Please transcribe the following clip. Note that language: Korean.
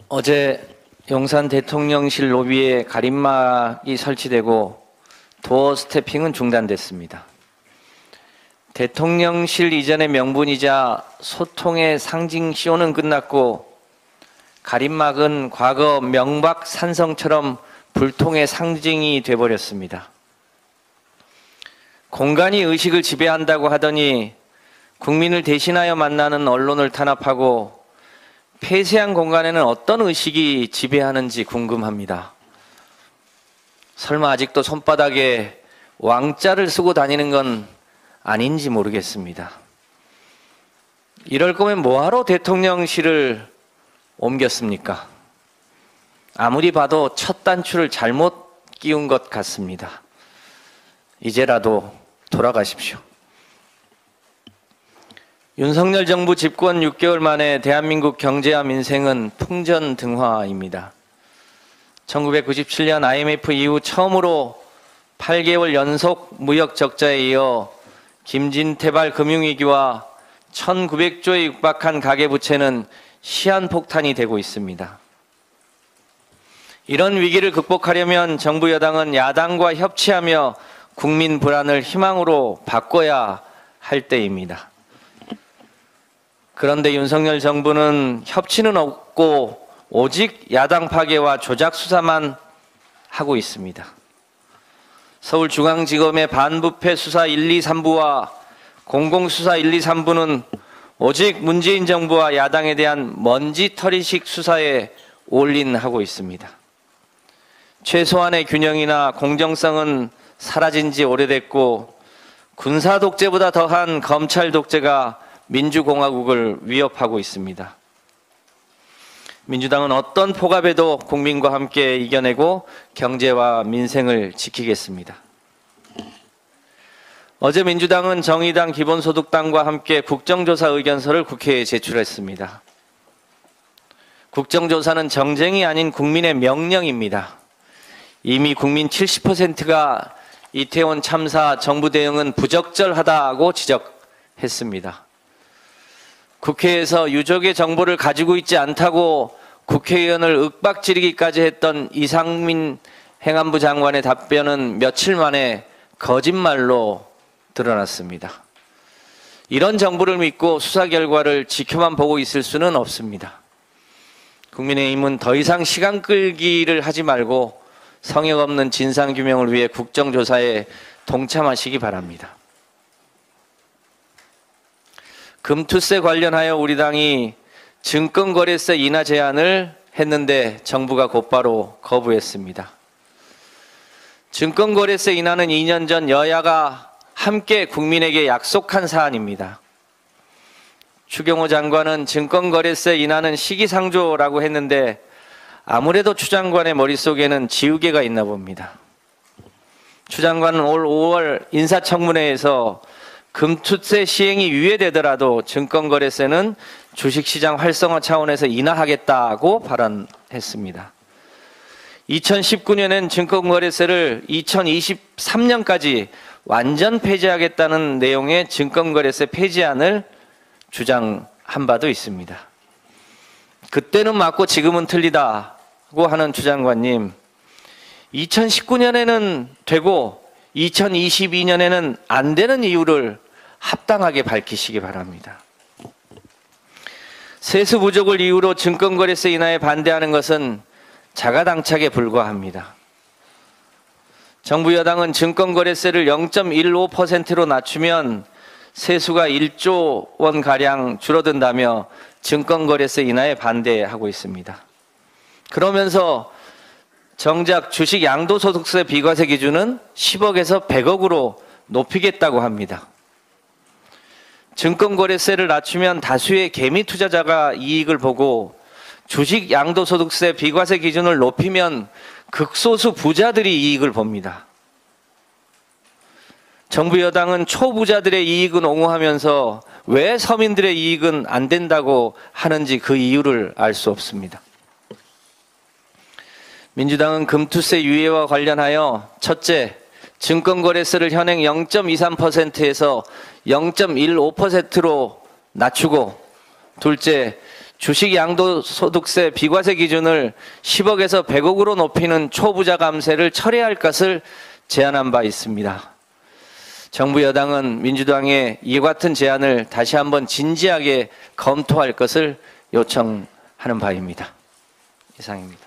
어제 용산 대통령실 로비에 가림막이 설치되고 도어 스태핑은 중단됐습니다. 대통령실 이전의 명분이자 소통의 상징 쇼는 끝났고 가림막은 과거 명박산성처럼 불통의 상징이 돼버렸습니다. 공간이 의식을 지배한다고 하더니 국민을 대신하여 만나는 언론을 탄압하고 폐쇄한 공간에는 어떤 의식이 지배하는지 궁금합니다. 설마 아직도 손바닥에 왕자를 쓰고 다니는 건 아닌지 모르겠습니다. 이럴 거면 뭐하러 대통령실을 옮겼습니까? 아무리 봐도 첫 단추를 잘못 끼운 것 같습니다. 이제라도 돌아가십시오. 윤석열 정부 집권 6개월 만에 대한민국 경제와 민생은 풍전등화입니다. 1997년 IMF 이후 처음으로 8개월 연속 무역 적자에 이어 김진태발 금융위기와 1900조에 육박한 가계부채는 시한폭탄이 되고 있습니다. 이런 위기를 극복하려면 정부 여당은 야당과 협치하며 국민 불안을 희망으로 바꿔야 할 때입니다. 그런데 윤석열 정부는 협치는 없고 오직 야당 파괴와 조작 수사만 하고 있습니다. 서울중앙지검의 반부패 수사 1, 2, 3부와 공공수사 1, 2, 3부는 오직 문재인 정부와 야당에 대한 먼지털이식 수사에 올인하고 있습니다. 최소한의 균형이나 공정성은 사라진 지 오래됐고 군사 독재보다 더한 검찰 독재가 민주공화국을 위협하고 있습니다. 민주당은 어떤 폭압에도 국민과 함께 이겨내고 경제와 민생을 지키겠습니다. 어제 민주당은 정의당, 기본소득당과 함께 국정조사 의견서를 국회에 제출했습니다. 국정조사는 정쟁이 아닌 국민의 명령입니다. 이미 국민 70%가 이태원 참사 정부 대응은 부적절하다고 지적했습니다. 국회에서 유족의 정보를 가지고 있지 않다고 국회의원을 윽박지르기까지 했던 이상민 행안부 장관의 답변은 며칠 만에 거짓말로 드러났습니다. 이런 정보를 믿고 수사 결과를 지켜만 보고 있을 수는 없습니다. 국민의힘은 더 이상 시간 끌기를 하지 말고 성역 없는 진상규명을 위해 국정조사에 동참하시기 바랍니다. 금투세 관련하여 우리 당이 증권거래세 인하 제안을 했는데 정부가 곧바로 거부했습니다. 증권거래세 인하는 2년 전 여야가 함께 국민에게 약속한 사안입니다. 추경호 장관은 증권거래세 인하는 시기상조라고 했는데 아무래도 추 장관의 머릿속에는 지우개가 있나 봅니다. 추 장관은 올 5월 인사청문회에서 금투세 시행이 유예되더라도 증권거래세는 주식시장 활성화 차원에서 인하하겠다고 발언했습니다. 2019년엔 증권거래세를 2023년까지 완전 폐지하겠다는 내용의 증권거래세 폐지안을 주장한 바도 있습니다. 그때는 맞고 지금은 틀리다고 하는 추 장관님, 2019년에는 되고 2022년에는 안 되는 이유를 합당하게 밝히시기 바랍니다. 세수 부족을 이유로 증권거래세 인하에 반대하는 것은 자가당착에 불과합니다. 정부 여당은 증권거래세를 0.15%로 낮추면 세수가 1조 원가량 줄어든다며 증권거래세 인하에 반대하고 있습니다. 그러면서 정작 주식 양도소득세 비과세 기준은 10억에서 100억으로 높이겠다고 합니다. 증권거래세를 낮추면 다수의 개미 투자자가 이익을 보고 주식 양도소득세 비과세 기준을 높이면 극소수 부자들이 이익을 봅니다. 정부 여당은 초부자들의 이익은 옹호하면서 왜 서민들의 이익은 안 된다고 하는지 그 이유를 알 수 없습니다. 민주당은 금투세 유예와 관련하여 첫째, 증권거래세를 현행 0.23%에서 0.15%로 낮추고 둘째, 주식 양도소득세 비과세 기준을 10억에서 100억으로 높이는 초부자 감세를 철회할 것을 제안한 바 있습니다. 정부 여당은 민주당의 이와 같은 제안을 다시 한번 진지하게 검토할 것을 요청하는 바입니다. 이상입니다.